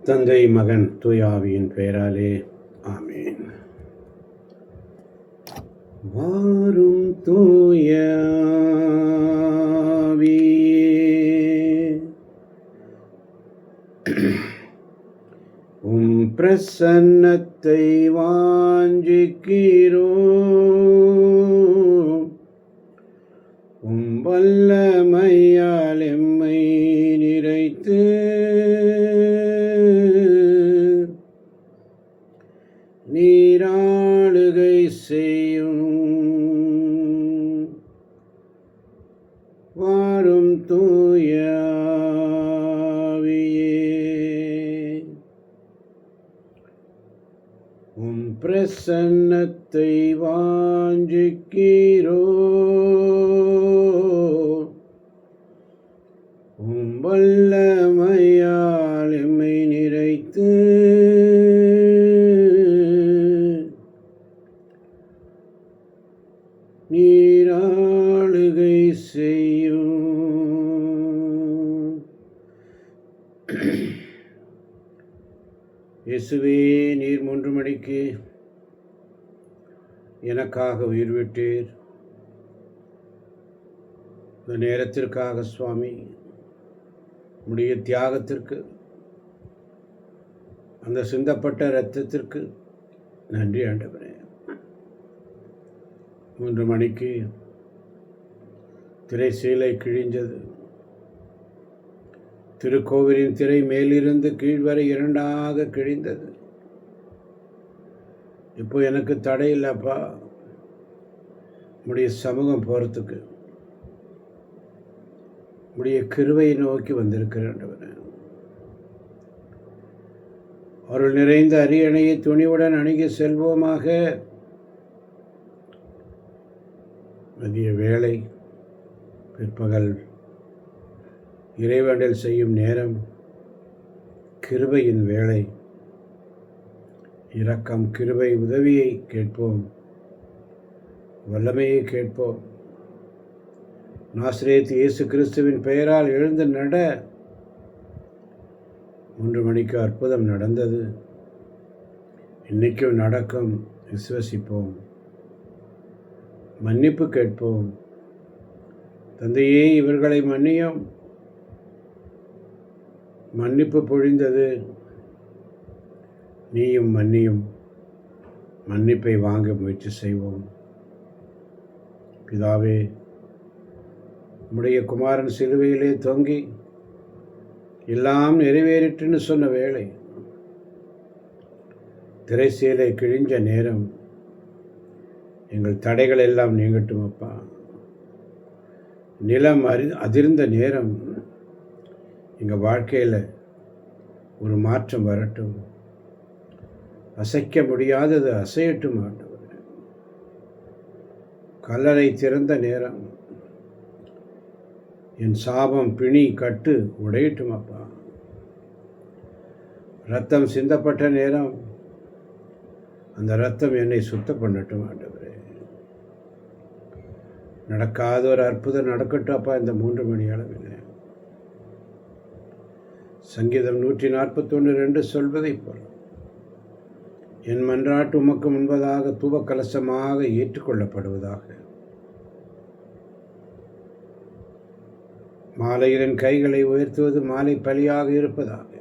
தந்தை மகன் தூய ஆவியின் பெயராலே ஆமென். வாரும் தூய ஆவியே, உம் பிரசன்னத்தை வாஞ்சிக்கிறோம். உம் வல்லமையால் எம்மை நிறைத்து நீராளுகை செய்யும். வாரும் தூய ஆவியே, உம் பிரசன்னத்தை வாஞ்சிக்கிறோம். உம் வல்லமையால் எம்மை நிறைத்து நீராளுகை செய்யும். இயேசுவே, நீர் 3 மணிக்கு எனக்காக உயிர் விட்டீர். இந்த நேரத்திற்காக சுவாமி, உம்முடைய தியாகத்திற்கு, அந்த சிந்தப்பட்ட இரத்தத்திற்கு நன்றி ஆண்டவரே. 3 மணிக்கு திரை சீலை கிழிஞ்சது. திருக்கோவிலின் திரை மேலிருந்து கீழ்வரை 2ஆக கிழிந்தது. இப்போ எனக்கு தடை இல்லைப்பா, உம்முடைய சமூகம் போகிறதுக்கு. உம்முடைய கிருபையை நோக்கி வந்திருக்கிறேன். அருள் நிறைந்த அரியணையை துணிவுடன் அணுகி செல்வோமாக. மதிய வேளை, பிற்பகல் இறைவேண்டல் செய்யும் நேரம், கிருபையின் வேளை. இரக்கம், கிருபை, உதவியை கேட்போம், வல்லமையை கேட்போம். நாசரேத்து இயேசு கிறிஸ்துவின் பெயரால் எழுந்து நட. 3 மணிக்கு அற்புதம் நடந்தது, இன்னைக்கும் நடக்கும். விசுவசிப்போம், மன்னிப்பு கேட்போம். தந்தையே, இவர்களை மன்னியும். மன்னிப்பு பொழிந்தது, நீயும் மன்னியும். மன்னிப்பை வாங்க முயற்சி செய்வோம். பிதாவே, உம்முடைய குமாரன் சிலுவையிலே தொங்கி எல்லாம் நிறைவேறிட்டுன்னு சொன்ன வேளை, திரைசீலை கிழிஞ்ச நேரம், எங்கள் தடைகள் எல்லாம் நீங்கட்டும் அப்பா. நிலம் அதிர்ந்த நேரம், எங்கள் வாழ்க்கையில் ஒரு மாற்றம் வரட்டும். அசைக்க முடியாதது அசையட்டும் ஆண்டவர். கல்லறை திறந்த நேரம், என் சாபம், பிணி, கட்டு உடையட்டும் அப்பா. ரத்தம் சிந்தப்பட்ட நேரம், அந்த ரத்தம் என்னை சுத்தம் பண்ணட்டும் ஆண்டவரே. நடக்காத ஒரு அற்புதம் நடக்கட்டும் அப்பா இந்த 3 மணி அளவில். சங்கீதம் 141:2 சொல்வதை போல, என் மன்றாட்டு உமக்கு முன்பதாக தூப கலசமாக ஏற்றுக்கொள்ளப்படுவதாக. மாலையில் என் கைகளை உயர்த்துவது மாலை பலியாக இருப்பதாக.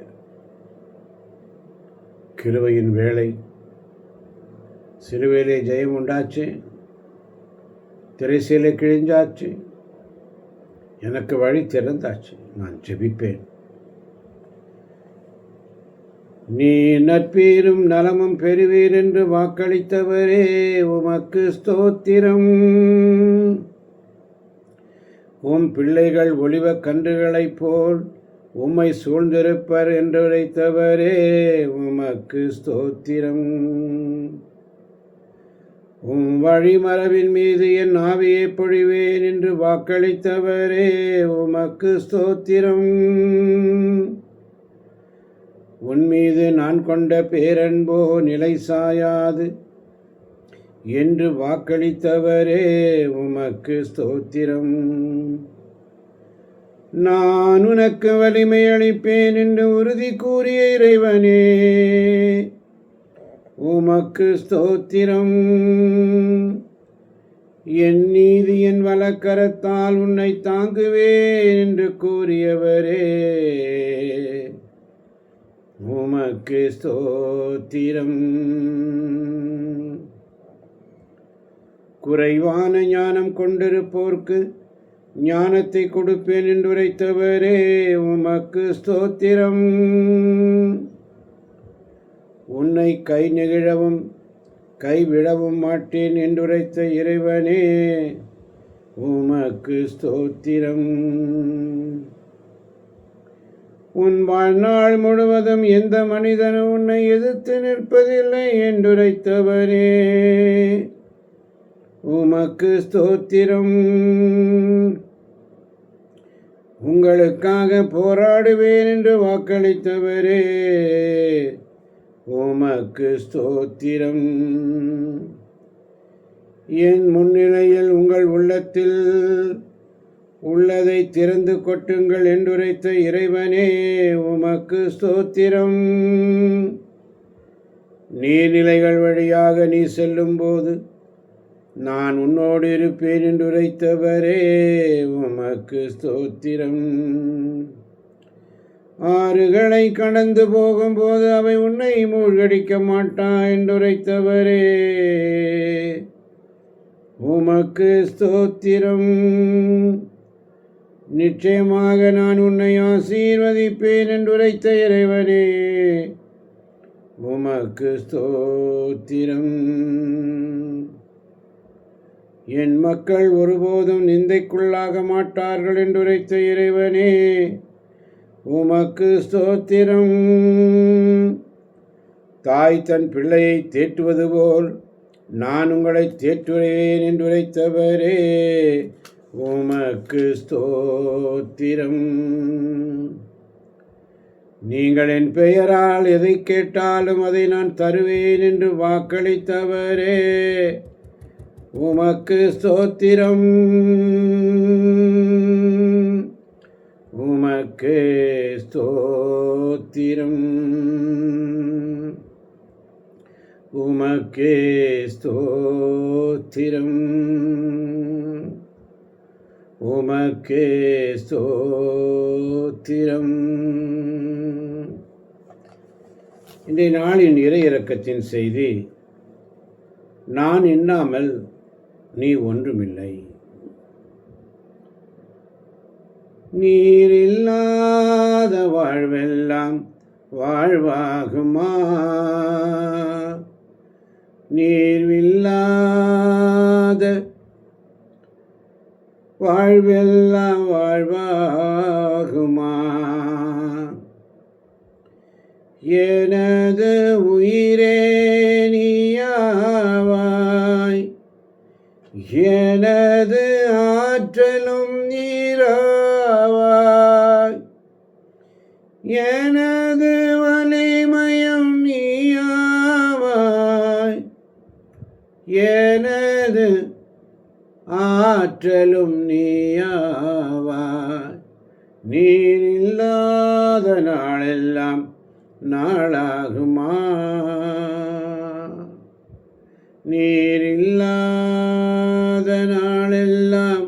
கிருபையின் வேளை, சிறுவேளை ஜெயம் உண்டாச்சு, திரைசீலை கிழிஞ்சாச்சு, எனக்கு வழி திறந்தாச்சு. நான் ஜெபிப்பேன். நீ நற்பீரும் நலமும் பெறுவீர் என்று வாக்களித்தவரே, உமக்கு ஸ்தோத்திரம். உம் பிள்ளைகள் ஒளிவ கன்றுகளைப் போல் உம்மை சூழ்ந்திருப்பர் என்று உரைத்தவரே, உமக்கு ஸ்தோத்திரம். உம் வழிமரபின் மீது என் ஆவியை பொழிவேன் என்று வாக்களித்தவரே, உமக்கு ஸ்தோத்திரம். உன் மீது நான் கொண்ட பேரன்போ நிலை சாயாது என்று வாக்களித்தவரே, உமக்கு ஸ்தோத்திரம். நான் உனக்கு வலிமை அளிப்பேன் என்று உறுதி கூறிய இறைவனே, உமக்கு ஸ்தோத்திரம். என் நீதியின் வலக்கரத்தால் உன்னை தாங்குவேன் என்று கூறியவரே, உமக்கு ஸ்தோத்திரம். குறைவான ஞானம் கொண்டிருப்போர்க்கு ஞானத்தை கொடுப்பேன் என்று உரைத்தவரே, உமக்கு ஸ்தோத்திரம். உன்னை கை நெகிழவும் கைவிடவும் மாட்டேன் என்றுரைத்த இறைவனே, உமக்கு ஸ்தோத்திரம். உன் வாழ்நாள் முழுவதும் எந்த மனிதனும் உன்னை எதிர்த்து நிற்பதில்லை என்றுரைத்தவரே, உமக்கு ஸ்தோத்திரம். உங்களுக்காக போராடுவேன் என்று வாக்களித்தவரே, உமக்கு ஸ்தோத்திரம். என் முன்னிலையில் உங்கள் உள்ளத்தில் உள்ளதை திறந்து கொட்டுங்கள் என்றுரைத்த இறைவனே, உமக்கு ஸ்தோத்திரம். நீர்நிலைகள் வழியாக நீ செல்லும்போது நான் உன்னோடு இருப்பேன் என்றுரைத்தவரே, உமக்கு ஸ்தோத்திரம். ஆறுகளை கடந்து போகும்போது அவை உன்னை மூழ்கடிக்க மாட்டா என்றுரைத்தவரே, உமக்கு ஸ்தோத்திரம். நிச்சயமாக நான் உன்னை ஆசீர்வதிப்பேன் என்றுரைத்த இறைவனே, உமக்கு ஸ்தோத்திரம். என் மக்கள் ஒருபோதும் நிந்தைக்குள்ளாக மாட்டார்கள் என்றுரைத்த இறைவனே, உமக்கு ஸ்தோத்திரம். தாய் தன் பிள்ளையை தேற்றுவது போல் நான் உங்களை தேற்றுவேன் என்றுரைத்தவரே, உமக்கு ஸ்தோத்திரம். நீங்கள் என் பெயரால் எதை கேட்டாலும் அதை நான் தருவேன் என்று வாக்களித்தவரே, உமக்கு ஸ்தோத்திரம். உமக்கு ஸ்தோத்திரம். உமக்கு ஸ்தோத்திரம். உமக்கு ஸ்தோத்திரம். இன்றைய நாளின் இறை இரக்கத்தின் செய்தி, நான் எண்ணாமல் நீ ஒன்றுமில்லை. நீரில்லாத வாழ்வெல்லாம் வாழ்வாகுமா? நீர்வில்லாத வாழ்வெல்லாம் வாழ்வாகுமா? எனது உயிரே நீயாவாய், எனது ஆற்றலும் நீராவாய், எனது வலிமையும் நீயாவாய், எனது ஆற்றலும் நீயாவாய். நீர் இல்லாத நாளெல்லாம் நாளாகுமா? நீர் இல்லாத நாளெல்லாம்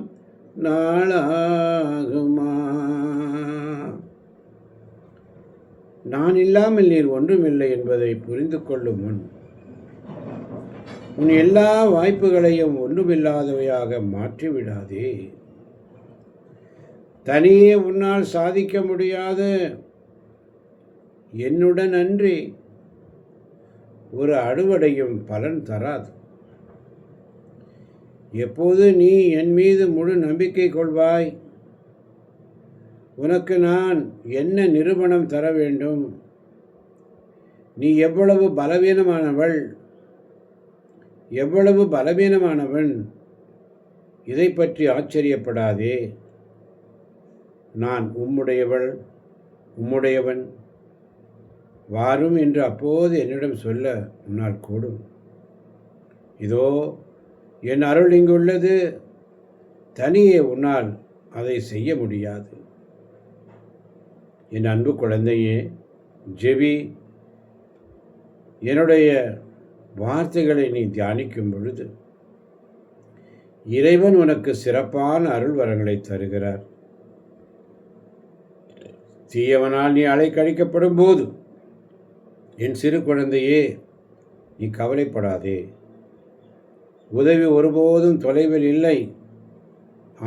நாளாகுமா? நான் இல்லாமல் நீர் ஒன்றுமில்லை என்பதை புரிந்து கொள்ளும் முன் உன் எல்லா வாய்ப்புகளையும் ஒன்றுமில்லாதவையாக மாற்றிவிடாதே. தனியே உன்னால் சாதிக்க முடியாத என்னுடன் அன்றி ஒரு அறுவடையும் பலன் தராது. எப்போது நீ என் மீது முழு நம்பிக்கை கொள்வாய், உனக்கு நான் என்ன நிரூபணம் தர வேண்டும்? நீ எவ்வளவு பலவீனமானவள், எவ்வளவு பலவீனமானவன், இதை பற்றி ஆச்சரியப்படாதே. நான் உம்முடையவள், உம்முடையவன், வாரும் என்று அப்போது என்னிடம் சொல்ல உன்னால் கூடும். இதோ என் அருள் இங்குள்ளது, தனியே உன்னால் அதை செய்ய முடியாது. என் அன்பு குழந்தையே, ஜெபி. என்னுடைய வார்த்தைகளை நீ தியானிக்கும் பொழுது இறைவன் உனக்கு சிறப்பான அருள் வரங்களை தருகிறார். தீயவனால் நீ அலைக்கழிக்கப்படும் போது என் சிறு குழந்தையே, நீ கவலைப்படாதே. உதவி ஒருபோதும் தொலைவில் இல்லை.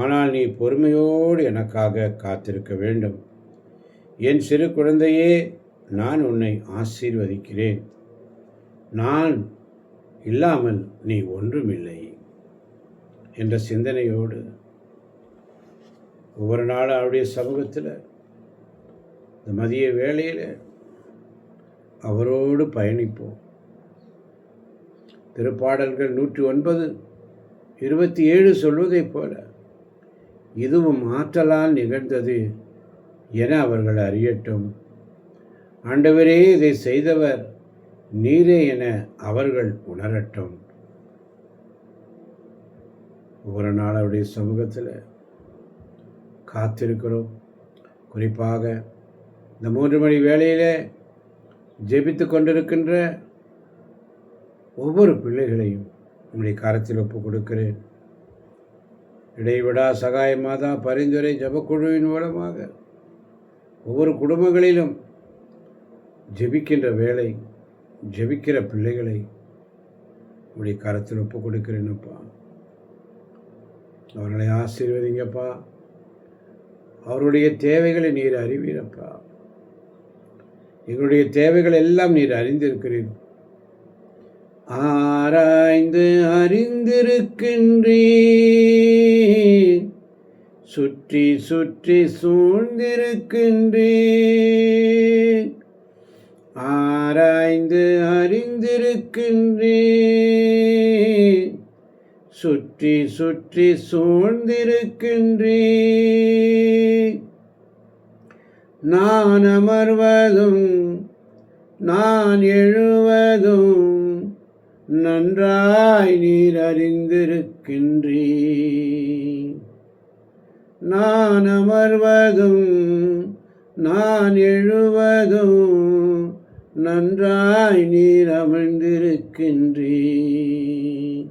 ஆனால் நீ பொறுமையோடு எனக்காக காத்திருக்க வேண்டும். என் சிறு குழந்தையே, நான் உன்னை ஆசீர்வதிக்கிறேன். நான் இல்லாமல் நீ ஒன்றுமில்லை என்ற சிந்தனையோடு ஒவ்வொரு நாளும் அவருடைய சமூகத்தில் இந்த மதிய வேளையில் அவரோடு பயணிப்போம். திருப்பாடல்கள் 109:27 சொல்வதைப் போல இதுவும் ஆற்றலால் நிகழ்ந்தது என அவர்கள் அறியட்டும். ஆண்டவரே, இதை செய்தவர் நீரே என அவர்கள் உணரட்டும். ஒவ்வொரு நாள் அவருடைய சமூகத்தில் காத்திருக்கிறோம். குறிப்பாக இந்த 3 மணி வேளையில் ஜெபித்து கொண்டிருக்கின்ற ஒவ்வொரு பிள்ளைகளையும் உங்களுடைய கரத்தில் ஒப்புக் கொடுக்கிறேன். இடைவிடா சகாய மாதா பரிந்துரை ஜபக்குழுவின் மூலமாக ஒவ்வொரு குடும்பங்களிலும் ஜெபிக்கின்ற வேளை, ஜெபிக்கிற பிள்ளைகளை உங்களுடைய கரத்தில் ஒப்புக் கொடுக்கிறேனப்பா. அவர்களை ஆசீர்வதிங்கப்பா. அவருடைய தேவைகளை நீர் அறிவீரப்பா. எங்களுடைய தேவைகள் எல்லாம் நீர் அறிந்திருக்கிறீர். ஆராய்ந்து அறிந்திருக்கின்றீர், சுற்றி சுற்றி சூழ்ந்திருக்கின்றீர். ஆராய்ந்து அறிந்திருக்கின்றீர், சுற்றி சுற்றி சூழ்ந்திருக்கின்றீர். நான் அமர்வதும் நான் எழுவதும் நன்றாய் நீர் அறிந்திருக்கின்றீர். நான் அமர்வதும் நான் எழுவதும் நன்றாய் நீர் அமர்ந்திருக்கின்றீர்.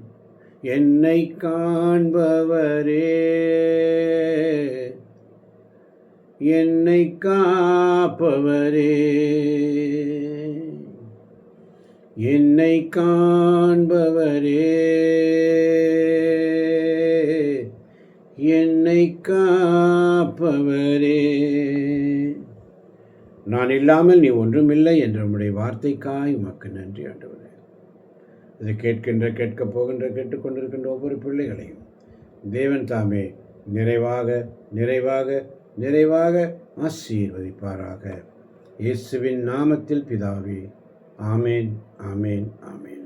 என்னை காண்பவரே, என்னை காப்பவரே, என்னை காண்பவரே, என்னை காப்பவரே. நான் இல்லாமல் நீ ஒன்றுமில்லை என்ற உம்முடைய வார்த்தைக்காய் உமக்கு நன்றி ஆண்டவரே. இதை கேட்கப் போகின்ற கேட்டுக்கொண்டிருக்கின்ற ஒவ்வொரு பிள்ளைகளையும் தேவன் தாமே நிறைவாக நிறைவாக நிறைவாக ஆசீர்வதிப்பாராக. இயேசுவின் நாமத்தில் பிதாவே. ஆமேன், ஆமேன், ஆமேன்.